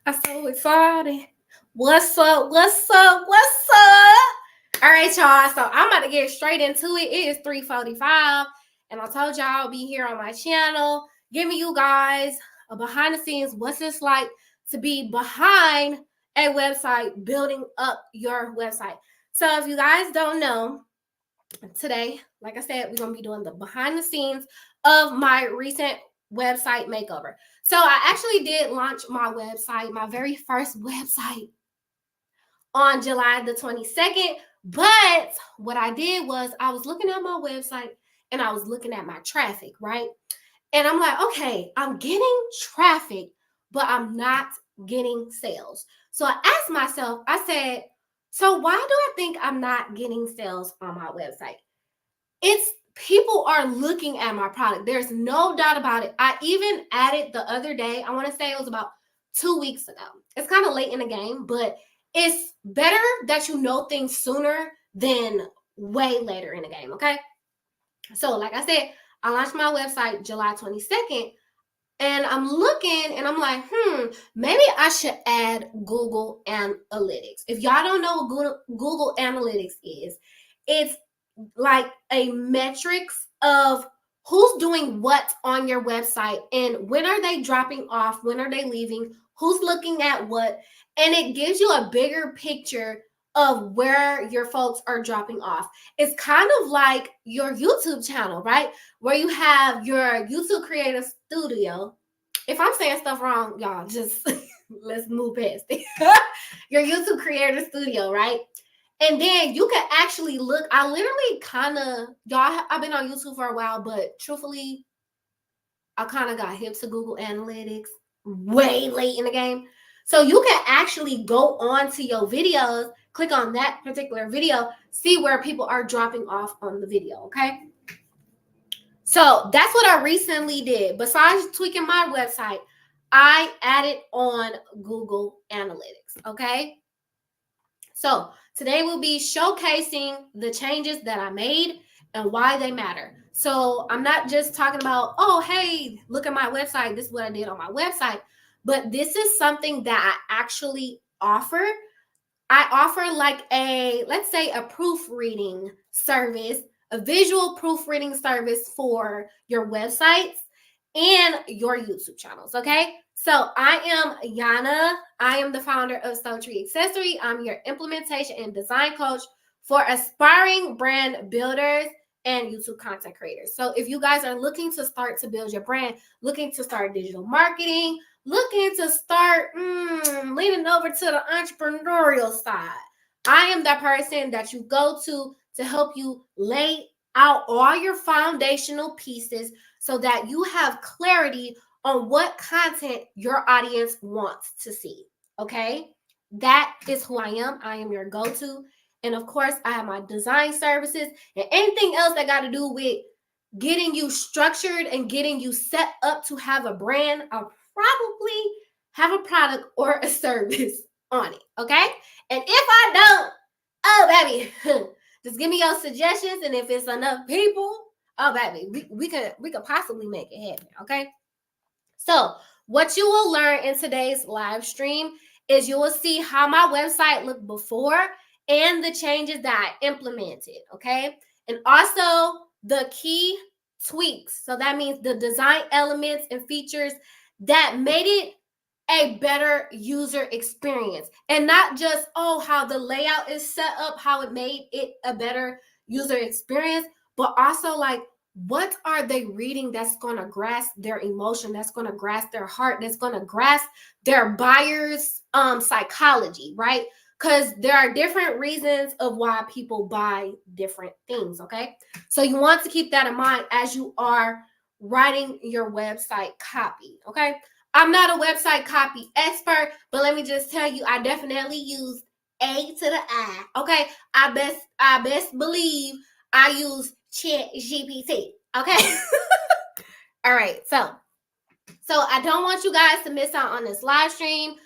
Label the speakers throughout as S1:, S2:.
S1: I'm so excited. What's up? What's up? What's up? All right, y'all. So I'm about to get straight into it. It is 3:45, and I told y'all I'll be here on my channel, giving you guys a behind the scenes. What's this like to be behind a website, building up your website? So if you guys don't know, today, like I said, we're gonna be doing the behind the scenes of my recent website makeover. So I actually did launch my website, my very first website, on July the 22nd. But what I did was I was looking at my website and I was looking at my traffic, right? And I'm like, okay, I'm getting traffic, but I'm not getting sales. So I asked myself, I said, so why do I think I'm not getting sales on my website? It's people are looking at my product. There's no doubt about it. I even added the other day, I want to say it was about 2 weeks ago. It's kind of late in the game, but it's better that you know things sooner than way later in the game, okay? So, like I said, I launched my website July 22nd, and I'm looking and I'm like, maybe I should add Google Analytics. If y'all don't know what Google Analytics is, it's like a metrics of who's doing what on your website and when are they dropping off, when are they leaving, who's looking at what, and it gives you a bigger picture of where your folks are dropping off. It's kind of like your YouTube channel, right? Where you have your YouTube Creator Studio. If I'm saying stuff wrong, y'all, just let's move past it. Your YouTube Creator Studio, right? And then you can actually look. I literally kind of, y'all, I've been on YouTube for a while, but truthfully, I kind of got hip to Google Analytics way late in the game. So you can actually go on to your videos, click on that particular video, see where people are dropping off on the video, okay? So that's what I recently did. Besides tweaking my website, I added on Google Analytics, okay? So today we'll be showcasing the changes that I made and why they matter. So I'm not just talking about, oh, hey, look at my website. This is what I did on my website. But this is something that I actually offer. I offer like let's say a proofreading service, a visual proofreading service for your websites and your YouTube channels, okay? So I am Yana. I am the founder of Sultri Accessori. I'm your implementation and design coach for aspiring brand builders and YouTube content creators. So if you guys are looking to start to build your brand, looking to start digital marketing, looking to start leaning over to the entrepreneurial side, I am that person that you go to help you lay out all your foundational pieces so that you have clarity on what content your audience wants to see. Okay? That is who I am. I am your go-to. And of course, I have my design services and anything else that got to do with getting you structured and getting you set up to have a brand. I'll probably have a product or a service on it. Okay? And if I don't, oh, baby, just give me your suggestions. And if it's enough people, oh, baby, we could possibly make it happen. Okay? So what you will learn in today's live stream is you will see how my website looked before and the changes that I implemented, okay? And also the key tweaks. So that means the design elements and features that made it a better user experience. And not just, oh, how the layout is set up, how it made it a better user experience, but also like, what are they reading that's going to grasp their emotion, that's going to grasp their heart, that's going to grasp their buyer's psychology, right? Because there are different reasons of why people buy different things, okay? So you want to keep that in mind as you are writing your website copy, okay? I'm not a website copy expert, but let me just tell you, I definitely use A to the I, okay? I best believe I use Chat GPT, okay? All right, so I don't want you guys to miss out on this live stream.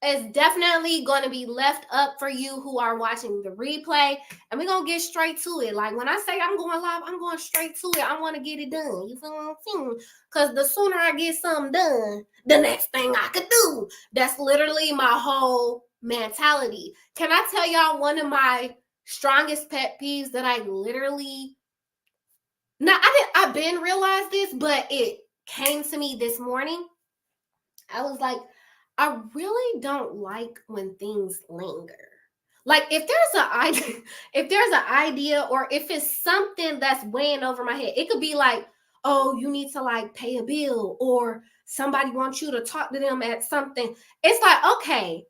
S1: is definitely going to be left up for you who are watching the replay. And we're going to get straight to it. Like when I say I'm going live, I'm going straight to it. I want to get it done. You feel what I'm saying? Because the sooner I get something done, the next thing I could do. That's literally my whole mentality. Can I tell y'all one of my strongest pet peeves that I literally... Now, I've been realized this, but it came to me this morning. I was like, I really don't like when things linger. Like if there's an idea, if there's an idea, or if it's something that's weighing over my head, it could be like, oh, you need to like pay a bill, or somebody wants you to talk to them at something. It's like, okay,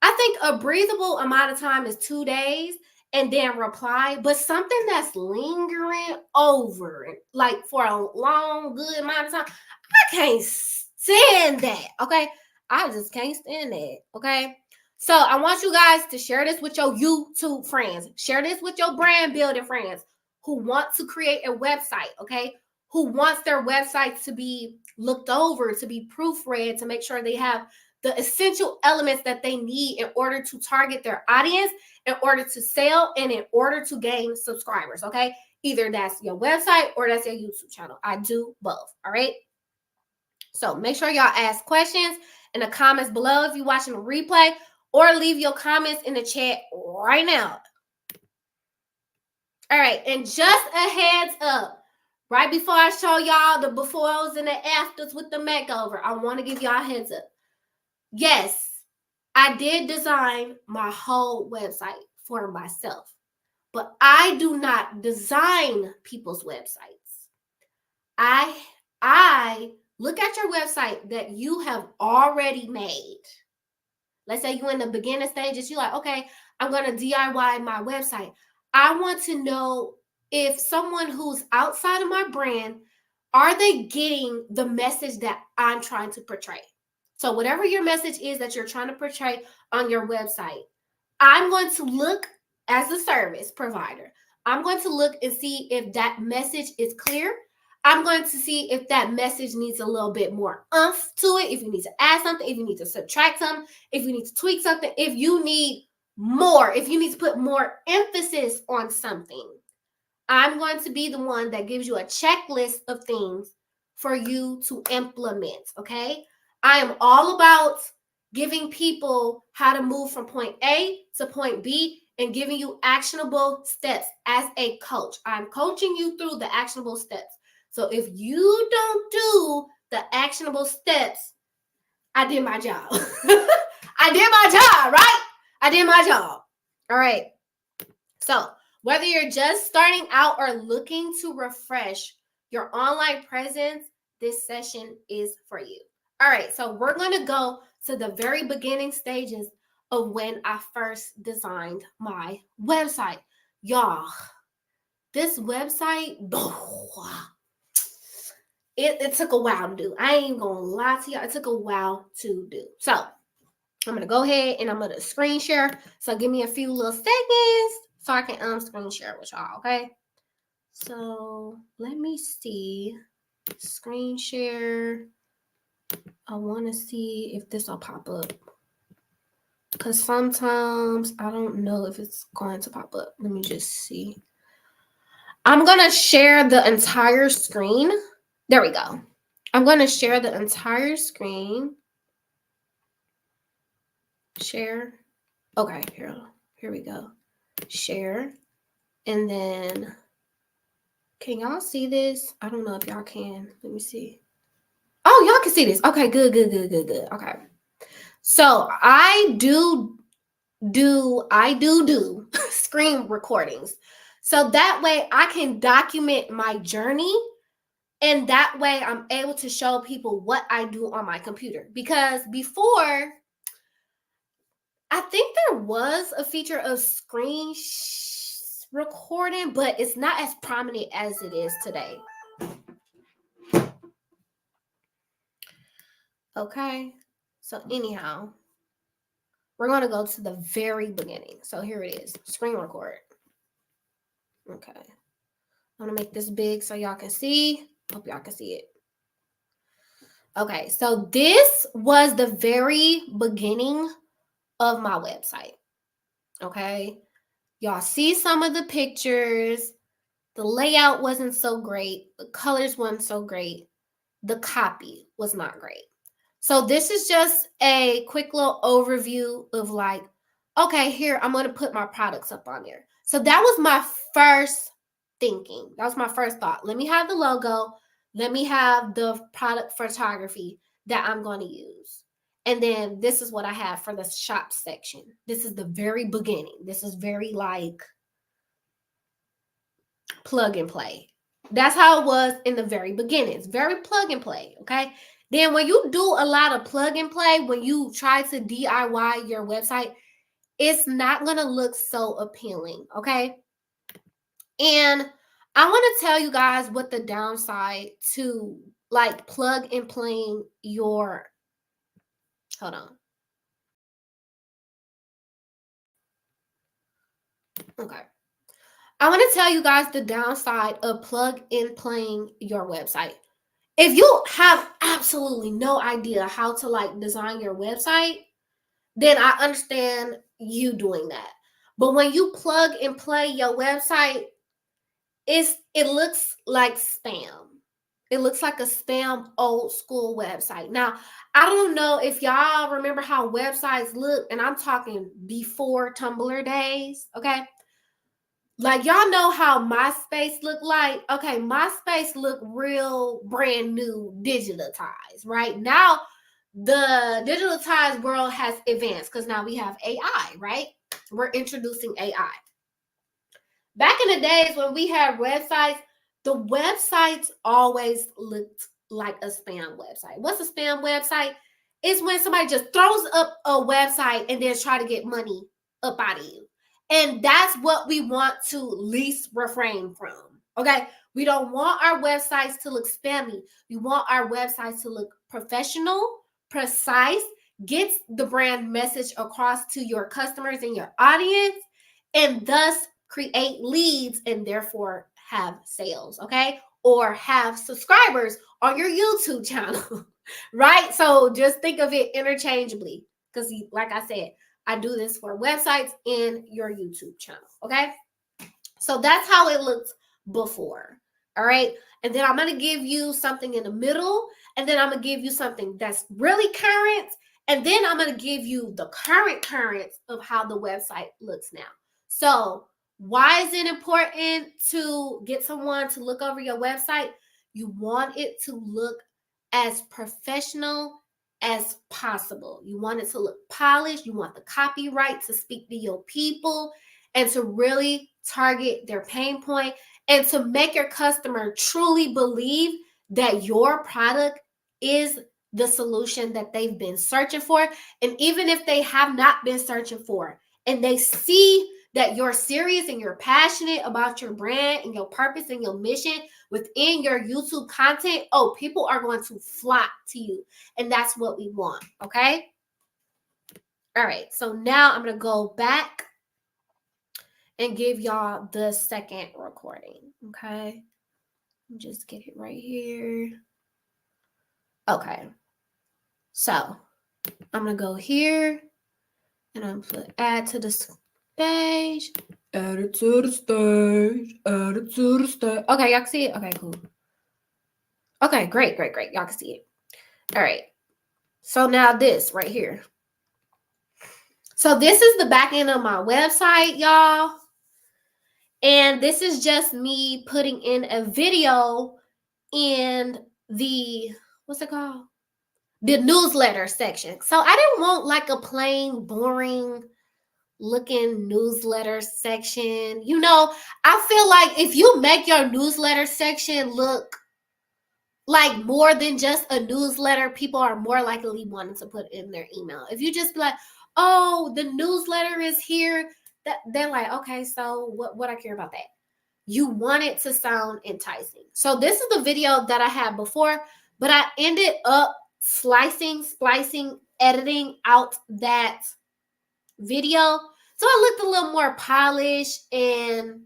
S1: I think a breathable amount of time is 2 days and then reply, but something that's lingering over it, like for a long, good amount of time, I can't stand that. Okay. I just can't stand that. Okay. So I want you guys to share this with your YouTube friends. Share this with your brand building friends who want to create a website. Okay. Who wants their website to be looked over, to be proofread, to make sure they have the essential elements that they need in order to target their audience, in order to sell, and in order to gain subscribers. Okay. Either that's your website or that's your YouTube channel. I do both. All right. So make sure y'all ask questions in the comments below if you're watching a replay, or leave your comments in the chat right now. All right, and just a heads up, right before I show y'all the befores and the afters with the makeover, I want to give y'all a heads up. Yes, I did design my whole website for myself, but I do not design people's websites. I look at your website that you have already made. Let's say you're in the beginning stages. You're like, okay, I'm going to DIY my website. I want to know if someone who's outside of my brand, are they getting the message that I'm trying to portray? So whatever your message is that you're trying to portray on your website, I'm going to look as a service provider. I'm going to look and see if that message is clear. I'm going to see if that message needs a little bit more oomph to it, if you need to add something, if you need to subtract something, if you need to tweak something, if you need more, if you need to put more emphasis on something. I'm going to be the one that gives you a checklist of things for you to implement, okay? I am all about giving people how to move from point A to point B and giving you actionable steps as a coach. I'm coaching you through the actionable steps. So if you don't do the actionable steps, I did my job. I did my job, right? I did my job. All right. So whether you're just starting out or looking to refresh your online presence, this session is for you. All right. So we're going to go to the very beginning stages of when I first designed my website. Y'all, this website, it took a while to do. I ain't gonna lie to y'all. It took a while to do. So I'm gonna go ahead and I'm gonna screen share. So give me a few little seconds so I can screen share with y'all, okay? So let me see. Screen share. I want to see if this will pop up. Because sometimes I don't know if it's going to pop up. Let me just see. I'm going to share the entire screen. There we go. I'm going to share the entire screen. Share. Okay, here we go. Share. And then, can y'all see this? I don't know if y'all can. Let me see. Oh, y'all can see this. Okay, good. Okay. So I do screen recordings. So that way I can document my journey, and that way I'm able to show people what I do on my computer. Because before, I think there was a feature of screen recording, but it's not as prominent as it is today. Okay, so anyhow, we're going to go to the very beginning. So here it is, screen record. Okay, I'm going to make this big so y'all can see. Hope y'all can see it. Okay, so this was the very beginning of my website. Okay. Y'all see some of the pictures. The layout wasn't so great. The colors weren't so great. The copy was not great. So this is just a quick little overview of like, okay, here, I'm going to put my products up on there. So that was my first thinking. That was my first thought. Let me have the logo. Let me have the product photography that I'm going to use. And then this is what I have for the shop section. This is the very beginning. This is very like plug and play. That's how it was in the very beginning. It's very plug and play, okay? Then when you do a lot of plug and play, when you try to DIY your website, it's not going to look so appealing, okay? And I want to tell you guys what the downside to like plug and playing your, hold on. Okay. I want to tell you guys the downside of plug and playing your website. If you have absolutely no idea how to like design your website, then I understand you doing that. But when you plug and play your website, it looks like spam. It looks like a spam old school website. Now, I don't know if y'all remember how websites look, and I'm talking before Tumblr days, okay? Like y'all know how MySpace looked like? Okay, MySpace looked real brand new digitalized, right? Now the digitalized world has advanced because now we have AI, right? We're introducing AI. Back in the days when we had websites, the websites always looked like a spam website. What's a spam website? It's when somebody just throws up a website and then try to get money up out of you. And that's what we want to least refrain from. Okay. We don't want our websites to look spammy. We want our websites to look professional, precise, gets the brand message across to your customers and your audience, and thus create leads and therefore have sales, okay? Or have subscribers on your YouTube channel, right? So just think of it interchangeably because, like I said, I do this for websites and your YouTube channel, okay? So that's how it looked before, all right? And then I'm going to give you something in the middle, and then I'm going to give you something that's really current, and then I'm going to give you the current of how the website looks now. So why is it important to get someone to look over your website? You want it to look as professional as possible. You want it to look polished. You want the copyright to speak to your people and to really target their pain point and to make your customer truly believe that your product is the solution that they've been searching for. And even if they have not been searching for, and they see that you're serious and you're passionate about your brand and your purpose and your mission within your YouTube content, oh, people are going to flock to you. And that's what we want, okay? All right, so now I'm going to go back and give y'all the second recording, okay? Just get it right here. Okay, so I'm going to go here and I'm going to add to the page. Add it to the stage. Add it to the stage. Okay, y'all can see it? Okay, cool. Okay, great. Y'all can see it. All right. So now this right here. So this is the back end of my website, y'all. And this is just me putting in a video in the, what's it called? The newsletter section. So I didn't want like a plain, boring looking newsletter section. You know, I feel like if you make your newsletter section look like more than just a newsletter, people are more likely wanting to put in their email. If you just be like, oh, the newsletter is here, that they're like, okay, so what I care about that? You want it to sound enticing. So this is the video that I had before, but I ended up splicing, editing out that video. So it looked a little more polished and,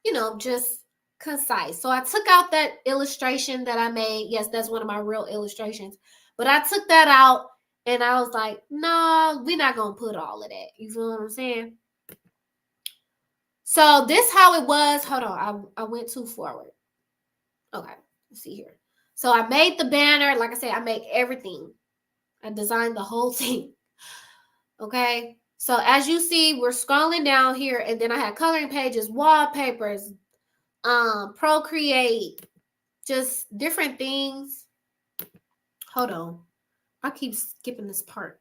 S1: you know, just concise. So I took out that illustration that I made. Yes, that's one of my real illustrations. But I took that out And I was like, no, we're not going to put all of that. You feel what I'm saying? So this how it was. Hold on. I went too forward. Okay. Let's see here. So I made the banner. Like I said, I make everything. I designed the whole thing. Okay. So as you see, we're scrolling down here, and then I had coloring pages, wallpapers, Procreate, just different things. Hold on. I keep skipping this part.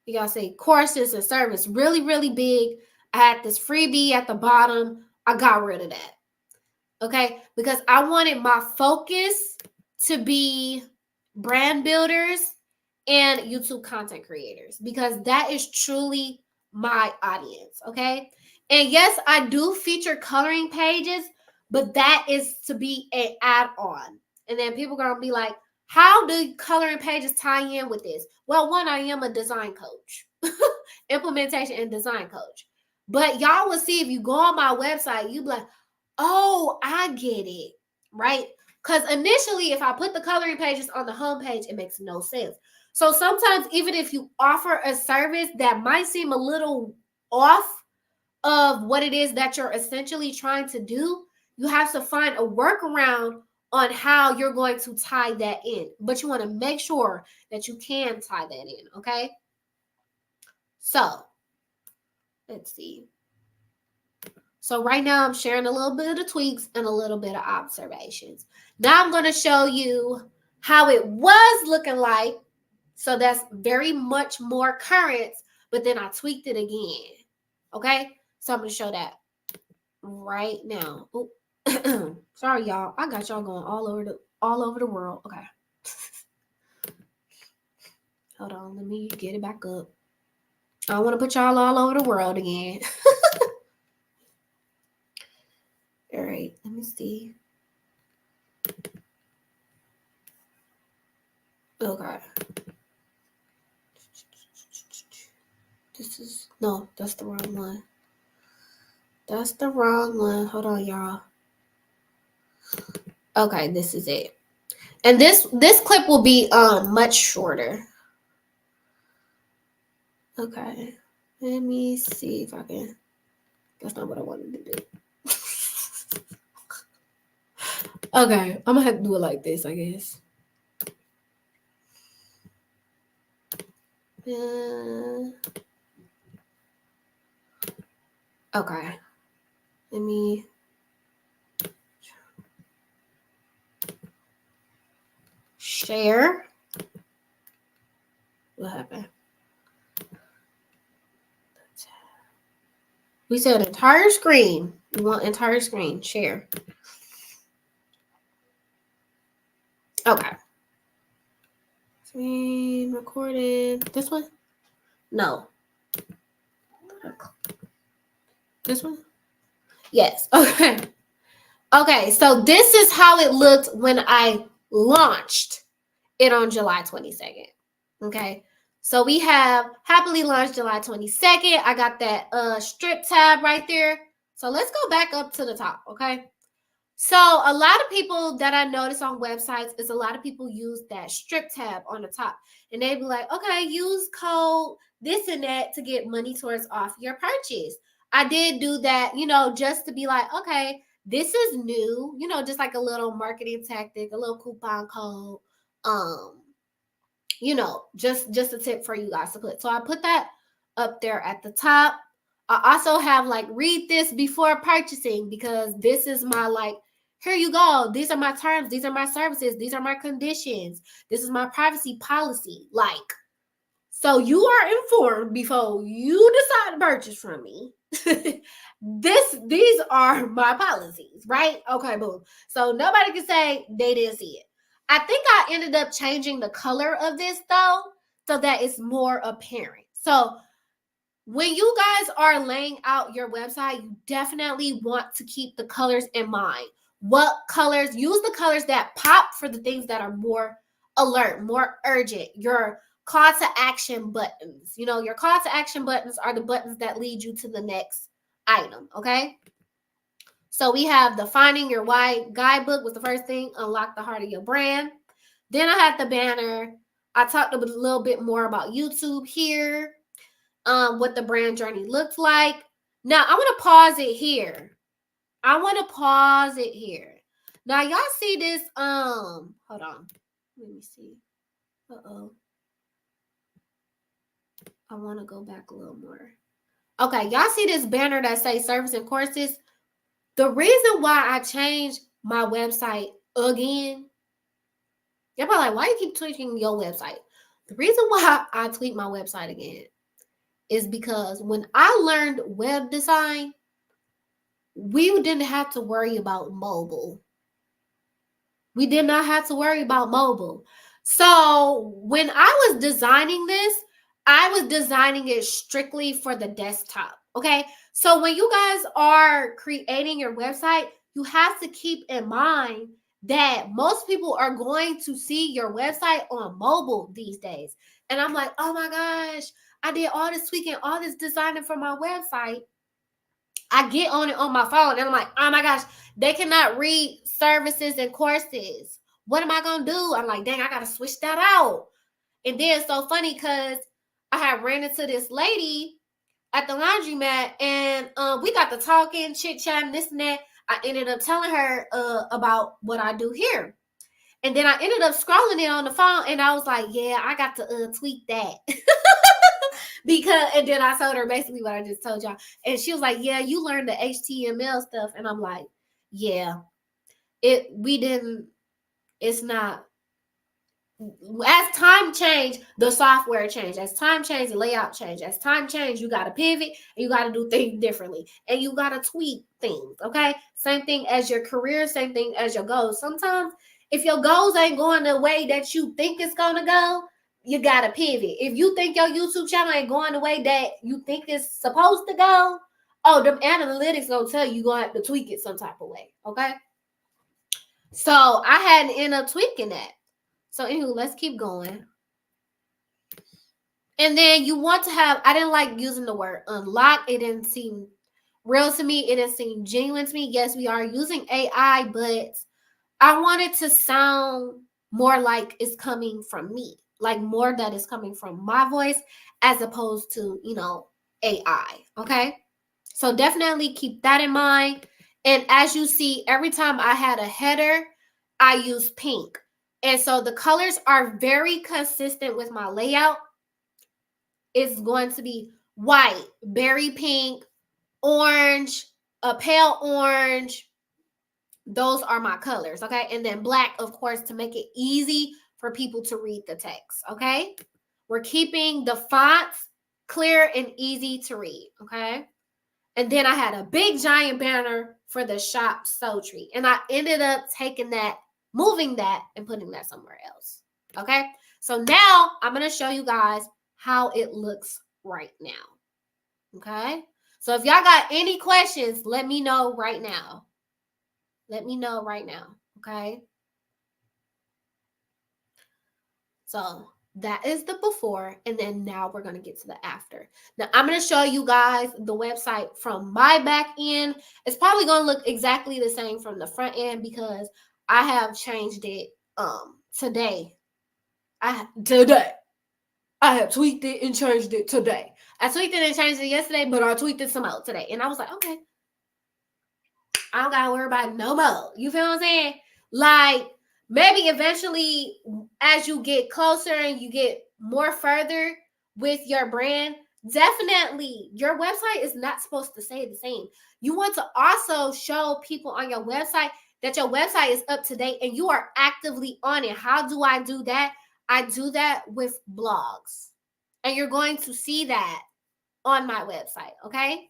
S1: You gotta say courses and service. Really, really big. I had this freebie at the bottom. I got rid of that. Okay. Because I wanted my focus to be brand builders and YouTube content creators, because that is truly my audience. Okay. And yes, I do feature coloring pages, but that is to be an add-on. And then people are gonna be like, how do coloring pages tie in with this? Well, one, I am a design coach, implementation and design coach. But y'all will see if you go on my website, you be like, oh, I get it, right? Because initially, if I put the coloring pages on the homepage, it makes no sense. So sometimes, even if you offer a service that might seem a little off of what it is that you're essentially trying to do, you have to find a workaround on how you're going to tie that in. But you want to make sure that you can tie that in, okay? So, let's see. So right now I'm sharing a little bit of the tweaks and a little bit of observations. Now I'm going to show you how it was looking like. So that's very much more current, but then I tweaked it again. Okay? So I'm going to show that right now. Sorry, y'all. I got y'all going all over the world. Okay. Hold on. Let me get it back up. I want to put y'all all over the world again. All right. Let me see. Okay. That's the wrong one. That's the wrong one. Hold on, y'all. Okay, this is it. And this clip will be much shorter. Okay. Let me see if I can. That's not what I wanted to do. Okay, I'm gonna have to do it like this, I guess. Okay. Let me share. What happened? We said entire screen. You want entire screen. Share. Okay. Screen recorded. This one? No. This one? Yes. Okay. Okay. So this is how it looked when I launched it on July 22nd. Okay. So we have happily launched July 22nd. I got that strip tab right there. So let's go back up to the top. Okay. So a lot of people that I notice on websites is a lot of people use that strip tab on the top, and they be like, okay, use code this and that to get money towards off your purchase. I did do that, just to be like, okay, this is new, just like a little marketing tactic, a little coupon code, just a tip for you guys to put. So I put that up there at the top. I also have like read this before purchasing, because this is my here you go. These are my terms. These are my services. These are my conditions. This is my privacy policy. So you are informed before you decide to purchase from me. These are my policies, right? Okay, boom. So nobody can say they didn't see it. I think I ended up changing the color of this though, so that it's more apparent. So when you guys are laying out your website, you definitely want to keep the colors in mind. What colors? Use the colors that pop for the things that are more alert, more urgent. Your call to action buttons. Your call to action buttons are the buttons that lead you to the next item, okay? So we have the Finding Your Why guidebook was the first thing, unlock the heart of your brand. Then I had the banner, I talked a little bit more about YouTube here, what the brand journey looks like. Now, I want to pause it here. Now, y'all see this, hold on. Let me see. Uh-oh. I want to go back a little more. Okay, y'all see this banner that says service and courses? The reason why I changed my website again, you're probably like, why you keep tweaking your website? The reason why I tweaked my website again is because when I learned web design, we didn't have to worry about mobile. We did not have to worry about mobile. So when I was designing this, I was designing it strictly for the desktop. Okay. So when you guys are creating your website, you have to keep in mind that most people are going to see your website on mobile these days. And I'm like, oh my gosh, I did all this tweaking, all this designing for my website. I get on it on my phone and I'm like, oh my gosh, they cannot read services and courses. What am I going to do? I'm like, dang, I got to switch that out. And then it's so funny because I had ran into this lady at the laundromat and we got to talking, chit-chatting, this and that. I ended up telling her about what I do here. And then I ended up scrolling it on the phone and I was like, yeah, I got to tweak that. Because, and then I told her basically what I just told y'all. And she was like, yeah, you learned the HTML stuff. And I'm like, yeah, it's not. As time changed, the software changed. As time changed, the layout changed. As time changed, you got to pivot and you got to do things differently. And you got to tweak things, okay? Same thing as your career, same thing as your goals. Sometimes if your goals ain't going the way that you think it's going to go, you got to pivot. If you think your YouTube channel ain't going the way that you think it's supposed to go, oh, them analytics going to tell you you're going to have to tweak it some type of way, okay? So I had to end up tweaking that. So anyway, let's keep going. And then you want to have, I didn't like using the word unlock. It didn't seem real to me. It didn't seem genuine to me. Yes, we are using AI, but I want it to sound more like it's coming from me, like more that is coming from my voice as opposed to, AI. Okay. So definitely keep that in mind. And as you see, every time I had a header, I use pink. And so the colors are very consistent with my layout. It's going to be white, berry pink, orange, a pale orange. Those are my colors, okay? And then black, of course, to make it easy for people to read the text, okay? We're keeping the fonts clear and easy to read, okay? And then I had a big giant banner for the shop Sultri. And I ended up taking that, moving that, and putting that somewhere else. Okay. So now I'm going to show you guys how it looks right now. Okay. So if y'all got any questions, let me know right now. Let me know right now. Okay. So that is the before, and then now we're going to get to the after. Now, I'm going to show you guys the website from my back end. It's probably going to look exactly the same from the front end because I have changed it today. I have tweaked it and changed it today. I tweaked it and changed it yesterday, but I tweaked it some more today. And I was like, okay, I don't got to worry about it no more. You feel what I'm saying? Like, maybe eventually as you get closer and you get more further with your brand, definitely your website is not supposed to stay the same. You want to also show people on your website that your website is up to date and you are actively on it. How do I do that? I do that with blogs. And you're going to see that on my website, okay?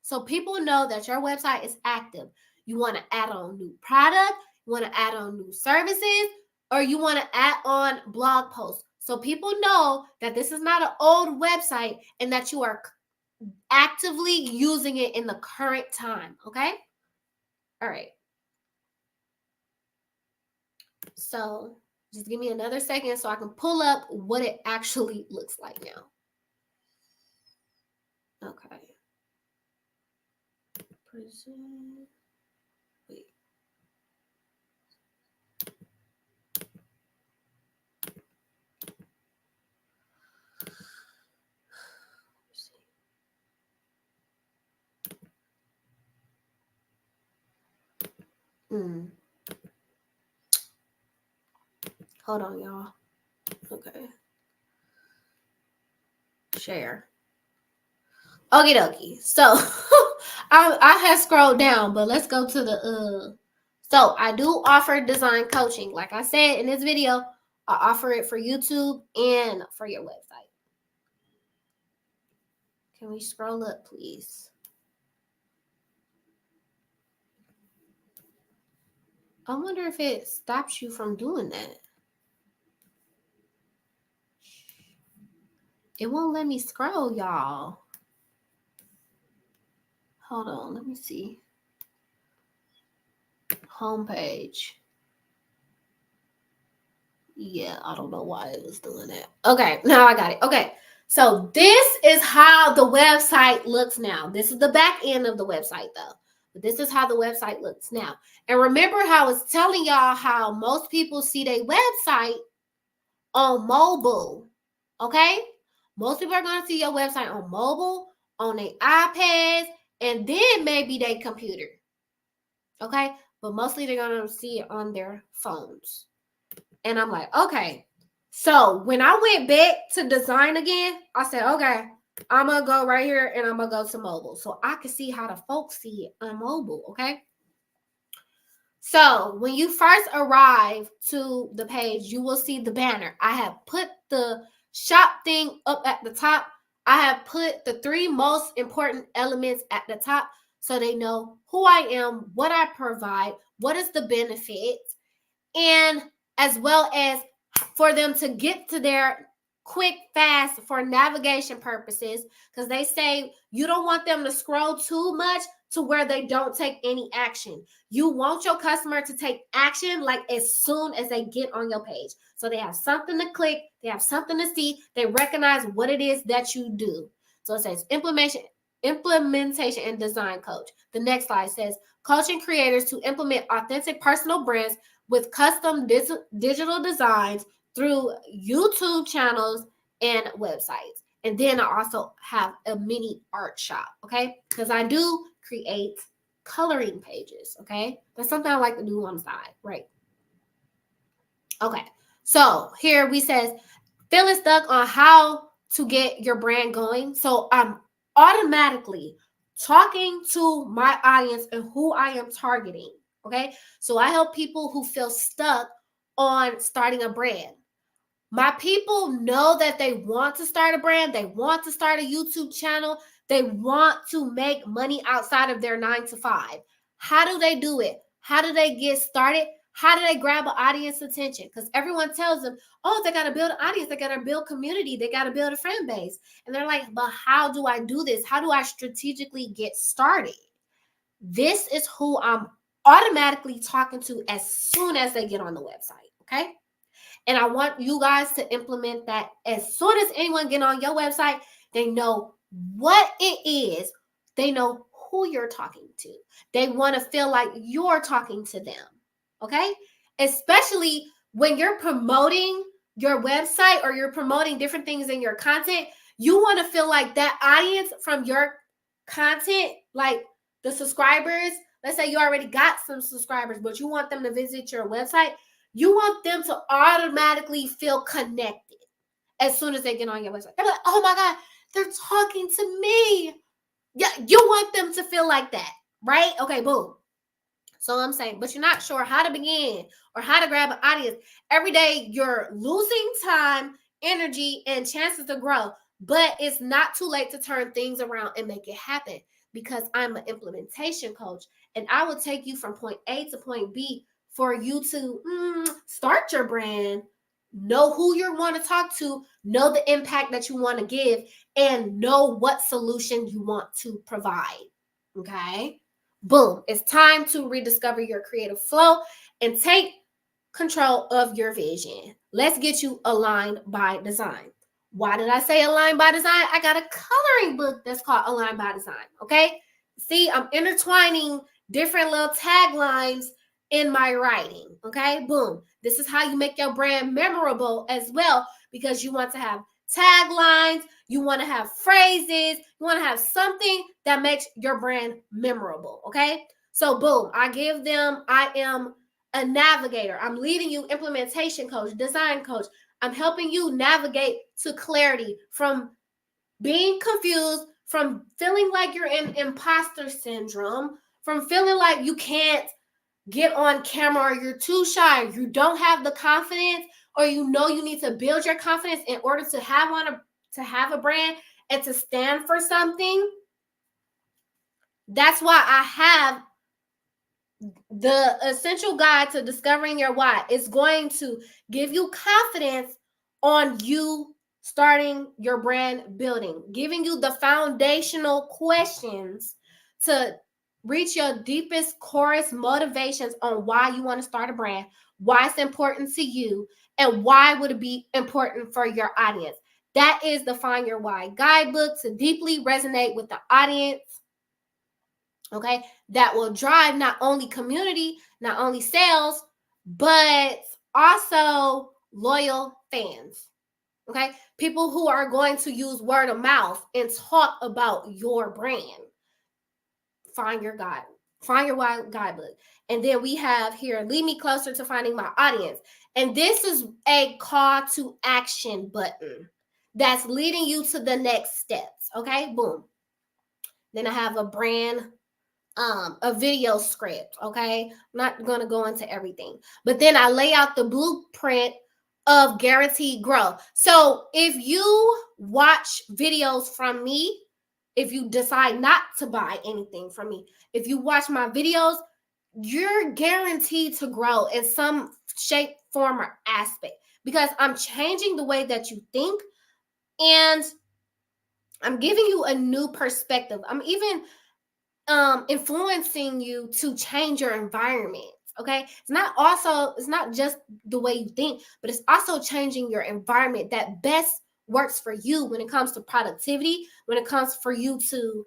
S1: So people know that your website is active. You want to add on new product, you want to add on new services, or you want to add on blog posts. So people know that this is not an old website and that you are actively using it in the current time, okay? All right. So just give me another second so I can pull up what it actually looks like now. Okay. Present. Wait. Hold on, y'all. Okay. Share. Okie dokie. So I have scrolled down, but let's go to the so I do offer design coaching. Like I said in this video, I offer it for YouTube and for your website. Can we scroll up, please? I wonder if it stops you from doing that. It won't let me scroll, y'all. Hold on, let me see. Homepage. Yeah, I don't know why it was doing that. Okay, now I got it. Okay, so this is how the website looks now. This is the back end of the website, though. But this is how the website looks now. And remember how I was telling y'all how most people see their website on mobile, okay? Most people are going to see your website on mobile, on their iPads, and then maybe their computer, okay? But mostly they're going to see it on their phones. And I'm like, okay. So when I went back to design again, I said, okay, I'm going to go right here and I'm going to go to mobile so I can see how the folks see it on mobile, okay? So when you first arrive to the page, you will see the banner. I have put the shop thing up at the top. I have put the 3 most important elements at the top so they know who I am, what I provide, what is the benefit, and as well as for them to get to their quick, fast for navigation purposes, because they say you don't want them to scroll too much to where they don't take any action. You want your customer to take action like as soon as they get on your page. So they have something to click, they have something to see, they recognize what it is that you do. So it says implementation and design coach. The next slide says coaching creators to implement authentic personal brands with custom digital designs through YouTube channels and websites. And then I also have a mini art shop, okay? Because I do create coloring pages, okay? That's something I like to do on the side, right? Okay, so here we says, feeling stuck on how to get your brand going. So I'm automatically talking to my audience and who I am targeting, okay? So I help people who feel stuck on starting a brand. My people know that they want to start a brand. They want to start a YouTube channel. They want to make money outside of their 9 to 5. How do they do it? How do they get started? How do they grab an audience attention? Because everyone tells them, oh, they got to build an audience. They got to build community. They got to build a fan base. And they're like, but how do I do this? How do I strategically get started? This is who I'm automatically talking to as soon as they get on the website, okay? And I want you guys to implement that as soon as anyone get on your website, they know what it is. They know who you're talking to. They want to feel like you're talking to them, okay? Especially when you're promoting your website or you're promoting different things in your content, you want to feel like that audience from your content, like the subscribers, let's say you already got some subscribers, but you want them to visit your website, you want them to automatically feel connected as soon as they get on your website. They're like, oh my God, they're talking to me. Yeah, you want them to feel like that, right? Okay, boom. So I'm saying, but you're not sure how to begin or how to grab an audience. Every day you're losing time, energy, and chances to grow. But it's not too late to turn things around and make it happen because I'm an implementation coach and I will take you from point A to point B for you to start your brand, know who you want to talk to, know the impact that you want to give, and know what solution you want to provide. Okay? Boom. It's time to rediscover your creative flow and take control of your vision. Let's get you aligned by design. Why did I say aligned by design? I got a coloring book that's called Aligned by Design. Okay? See, I'm intertwining different little taglines in my writing. Okay? Boom. This is how you make your brand memorable as well because you want to have taglines, you want to have phrases, you want to have something that makes your brand memorable. Okay? So boom, I am a navigator. I'm leading you, implementation coach, design coach. I'm helping you navigate to clarity from being confused, from feeling like you're in imposter syndrome, from feeling like you can't get on camera, or you're too shy, you don't have the confidence, or you know you need to build your confidence in order to have a brand and to stand for something. That's why I have the essential guide to discovering your why. It's going to give you confidence on you starting your brand building, giving you the foundational questions to reach your deepest, chorus motivations on why you want to start a brand, why it's important to you, and why would it be important for your audience. That is the Find Your Why guidebook to deeply resonate with the audience. Okay, that will drive not only community, not only sales, but also loyal fans. Okay, people who are going to use word of mouth and talk about your brand. Find Your Why guidebook. And then we have here, lead me closer to finding my audience. And this is a call to action button that's leading you to the next steps. Okay, boom. Then I have a video script. Okay, I'm not going to go into everything, but then I lay out the blueprint of guaranteed growth. So if you watch videos from me, if you decide not to buy anything from me, if you watch my videos, you're guaranteed to grow in some shape, form, or aspect, because I'm changing the way that you think, and I'm giving you a new perspective. I'm even influencing you to change your environment. Okay, it's not just the way you think, but it's also changing your environment that best works for you when it comes to productivity, when it comes for you to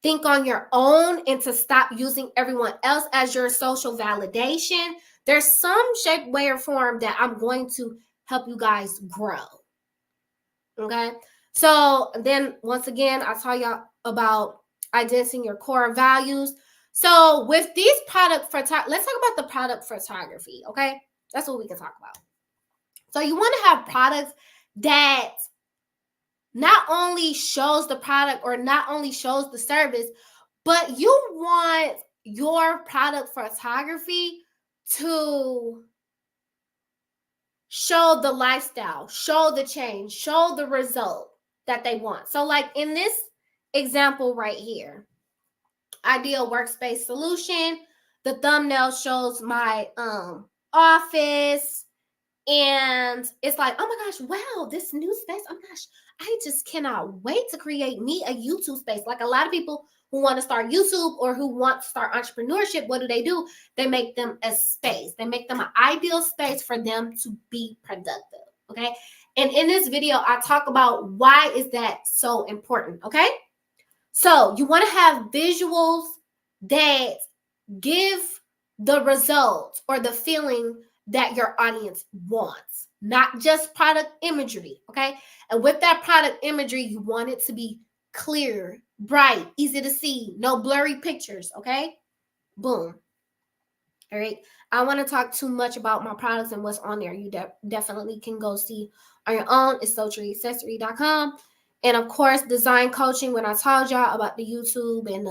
S1: think on your own and to stop using everyone else as your social validation. There's some shape, way, or form that I'm going to help you guys grow. Okay, so then once again, I tell y'all about identifying your core values. So with these let's talk about the product photography. Okay, that's what we can talk about. So you want to have products that not only shows the product or not only shows the service, but you want your product photography to show the lifestyle, show the change, show the result that they want. So like in this example right here, ideal workspace solution, the thumbnail shows my office, and it's like, oh my gosh, wow, this new space, oh my gosh, I just cannot wait to create me a YouTube space. Like a lot of people who want to start YouTube or who want to start entrepreneurship, what do? They make them a space. They make them an ideal space for them to be productive, okay? And in this video, I talk about why is that so important, okay? So you want to have visuals that give the result or the feeling that your audience wants, not just product imagery, okay? And with that product imagery, you want it to be clear, bright, easy to see, no blurry pictures, okay? Boom. All right. I want to talk too much about my products and what's on there. You definitely can go see on your own. It's Sultri.com. And of course, design coaching, when I told y'all about the YouTube and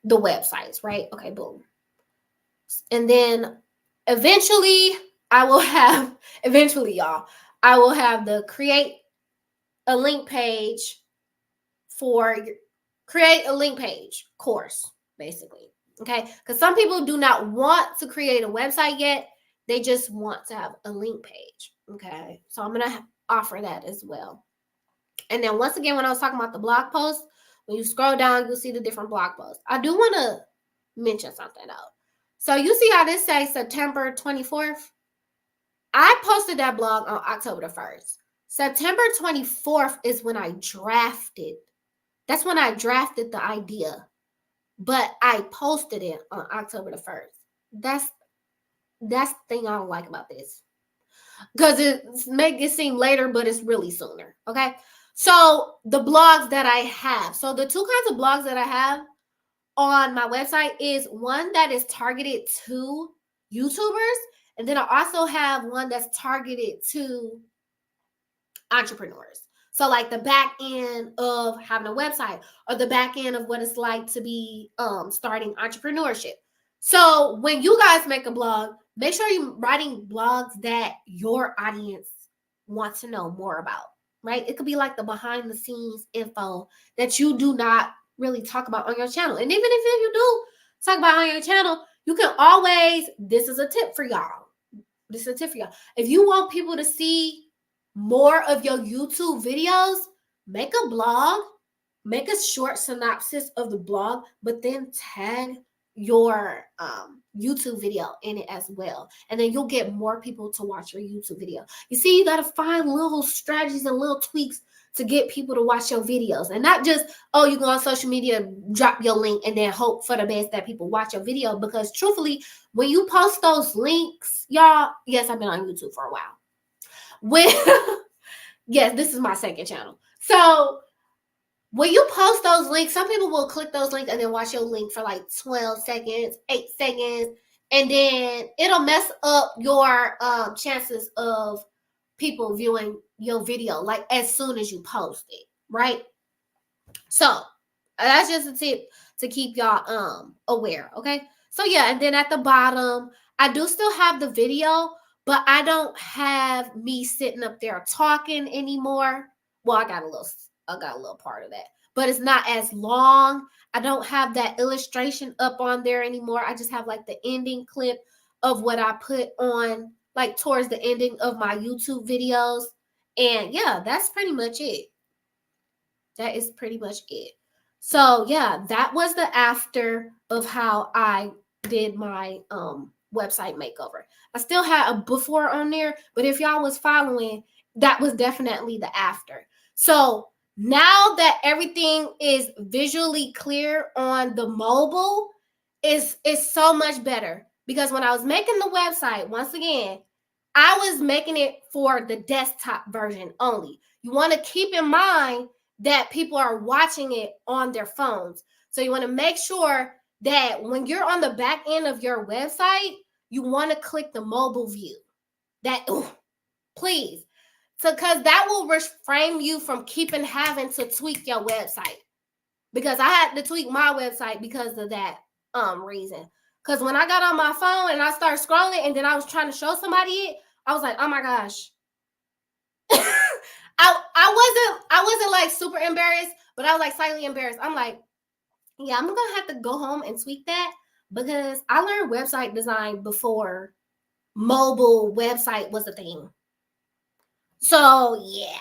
S1: the websites, right? Okay, boom. And then eventually I will have the create a link page course, basically. Okay, because some people do not want to create a website yet. They just want to have a link page. Okay, so I'm gonna offer that as well. And then once again, when I was talking about the blog post, when you scroll down, you'll see the different blog posts. I do want to mention something though. So you see how this says September 24th? I posted that blog on October the 1st. September 24th is when I drafted. That's when I drafted the idea. But I posted it on October the 1st. That's the thing I don't like about this. Because it make it seem later, but it's really sooner. Okay. So the blogs that I have. So the two kinds of blogs that I have on my website is one that is targeted to YouTubers, and then I also have one that's targeted to entrepreneurs. So like the back end of having a website, or the back end of what it's like to be starting entrepreneurship. So when you guys make a blog, make sure you're writing blogs that your audience wants to know more about, right? It could be like the behind the scenes info that you do not really talk about on your channel. And even if you do talk about on your channel, you can always, this is a tip for y'all. This is a tip for y'all. If you want people to see more of your YouTube videos, make a blog, make a short synopsis of the blog, but then tag your YouTube video in it as well. And then you'll get more people to watch your YouTube video. You see, you got to find little strategies and little tweaks to get people to watch your videos. And not just, oh, you go on social media, drop your link, and then hope for the best that people watch your video. Because truthfully, when you post those links, y'all, yes, I've been on YouTube for a while. When yes, this is my second channel. So when you post those links, some people will click those links and then watch your link for like 12 seconds, 8 seconds, and then it'll mess up your chances of people viewing your video like as soon as you post it, right? So that's just a tip to keep y'all aware, okay? So yeah, and then at the bottom, I do still have the video, but I don't have me sitting up there talking anymore. Well, I got a little part of that, but it's not as long. I don't have that illustration up on there anymore. I just have like the ending clip of what I put on like towards the ending of my YouTube videos. And yeah, that's pretty much it. That is pretty much it. So yeah, that was the after of how I did my website makeover. I still had a before on there, but if y'all was following, that was definitely the after. So now that everything is visually clear on the mobile, is so much better. Because when I was making the website, once again, I was making it for the desktop version only. You want to keep in mind that people are watching it on their phones. So you want to make sure that when you're on the back end of your website, you want to click the mobile view. Please. So because that will refrain you from keeping having to tweak your website. Because I had to tweak my website because of that reason. Because when I got on my phone and I started scrolling and then I was trying to show somebody it, I was like, oh my gosh. I wasn't like super embarrassed, but I was like slightly embarrassed. I'm like, yeah, I'm gonna have to go home and tweak that because I learned website design before mobile website was a thing. So yeah,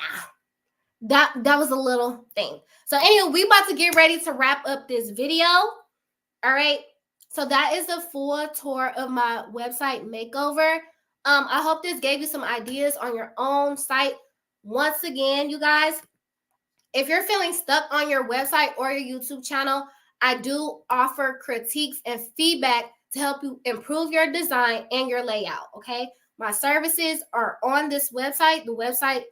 S1: that was a little thing. So anyway, we about to get ready to wrap up this video. All right. So that is the full tour of my website makeover. I hope this gave you some ideas on your own site. Once again, you guys, if you're feeling stuck on your website or your YouTube channel, I do offer critiques and feedback to help you improve your design and your layout, okay? My services are on this website. The website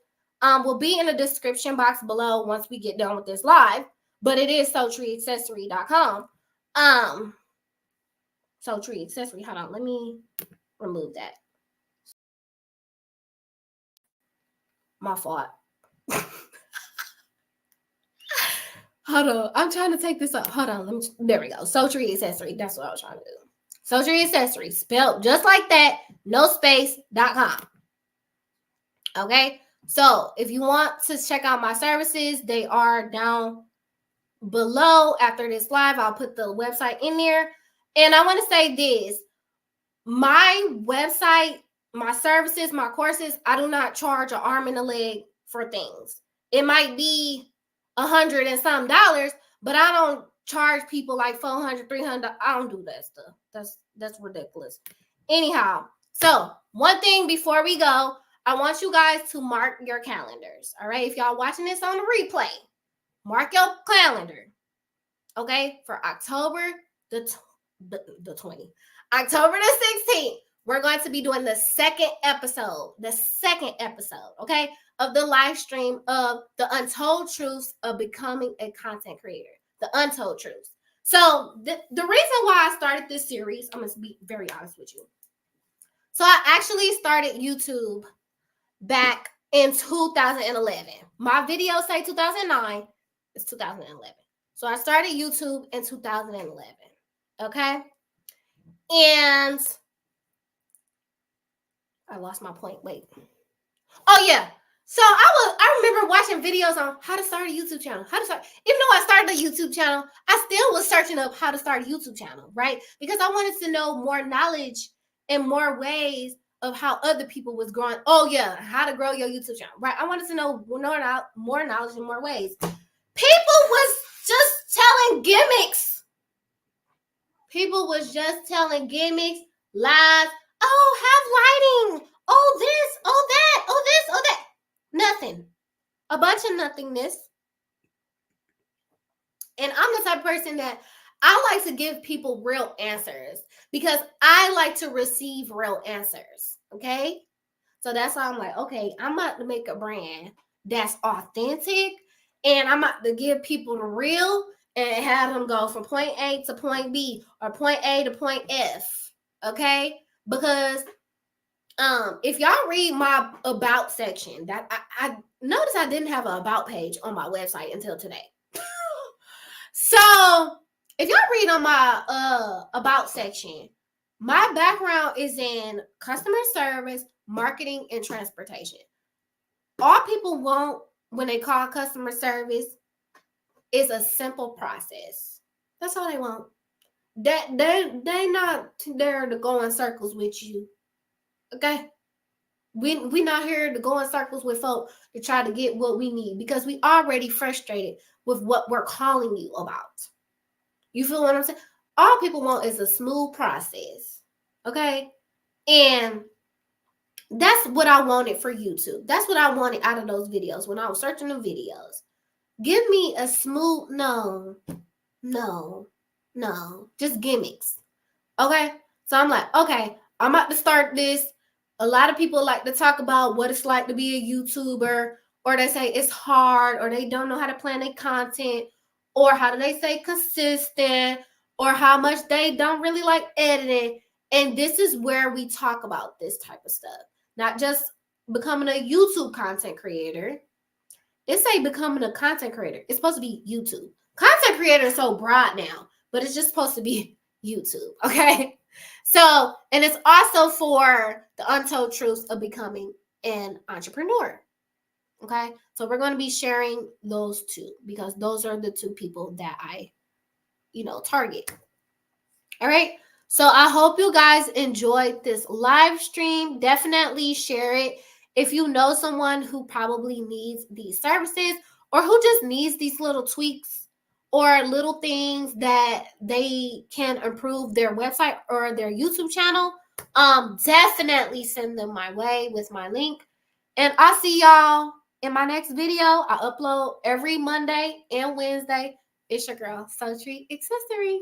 S1: will be in the description box below once we get done with this live, but it is SultriAccessori.com. Sultri Accessory. Hold on, let me remove that. My fault. Hold on. I'm trying to take this up. Hold on. There we go. Sultri Accessory. That's what I was trying to do. Sultri Accessory. Spelled just like that. No space.com. Okay. So if you want to check out my services, they are down below. After this live, I'll put the website in there. And I want to say this. My website, my services, my courses, I do not charge an arm and a leg for things. It might be $100 and some, but I don't charge people like $400, $300. I don't do that stuff. That's ridiculous. Anyhow, so one thing before we go, I want you guys to mark your calendars. All right, if y'all watching this on the replay, mark your calendar. Okay, for October the 20th. October the 16th, we're going to be doing the second episode, okay, of the live stream of the untold truths of becoming a content creator, the untold truths. So the reason why I started this series, I'm going to be very honest with you. So I actually started YouTube back in 2011. My videos say 2009. It's 2011. So I started YouTube in 2011. Okay. And I lost my point. Wait. Oh yeah. So I remember watching videos on how to start a YouTube channel. How to start, even though I started a YouTube channel, I still was searching up how to start a YouTube channel, right? Because I wanted to know more knowledge and more ways of how other people was growing. Oh yeah, how to grow your YouTube channel, right? I wanted to know more knowledge in more ways. People was just telling gimmicks. People was just telling gimmicks, lies. Oh, have lighting. Oh, this. Oh, that. Oh, this. Oh, that. Nothing. A bunch of nothingness. And I'm the type of person that I like to give people real answers because I like to receive real answers. Okay. So that's why I'm like, okay, I'm about to make a brand that's authentic and I'm about to give people the real and have them go from point A to point B or point A to point F. Okay. Because if y'all read my about section, that I noticed I didn't have an about page on my website until today. So if y'all read on my about section, my background is in customer service, marketing, and transportation. All people want when they call customer service is a simple process. That's all they want. That they not there to go in circles with you. Okay? We not here to go in circles with folk to try to get what we need because we already frustrated with what we're calling you about. You feel what I'm saying? All people want is a smooth process. Okay? And that's what I wanted for YouTube. That's what I wanted out of those videos when I was searching the videos. Give me a smooth, no, just gimmicks. Okay? So I'm like, okay, I'm about to start this. A lot of people like to talk about what it's like to be a YouTuber, or they say it's hard, or they don't know how to plan their content, or how do they say consistent, or how much they don't really like editing. And this is where we talk about this type of stuff. Not just becoming a YouTube content creator. It say becoming a content creator. It's supposed to be YouTube. Content creator is so broad now, but it's just supposed to be YouTube. Okay. So, and it's also for the untold truths of becoming an entrepreneur. Okay. So we're going to be sharing those two because those are the two people that I, target. All right. So I hope you guys enjoyed this live stream. Definitely share it. If you know someone who probably needs these services or who just needs these little tweaks or little things that they can improve their website or their YouTube channel, definitely send them my way with my link. And I'll see y'all in my next video. I upload every Monday and Wednesday. It's your girl, Sultri Accessori.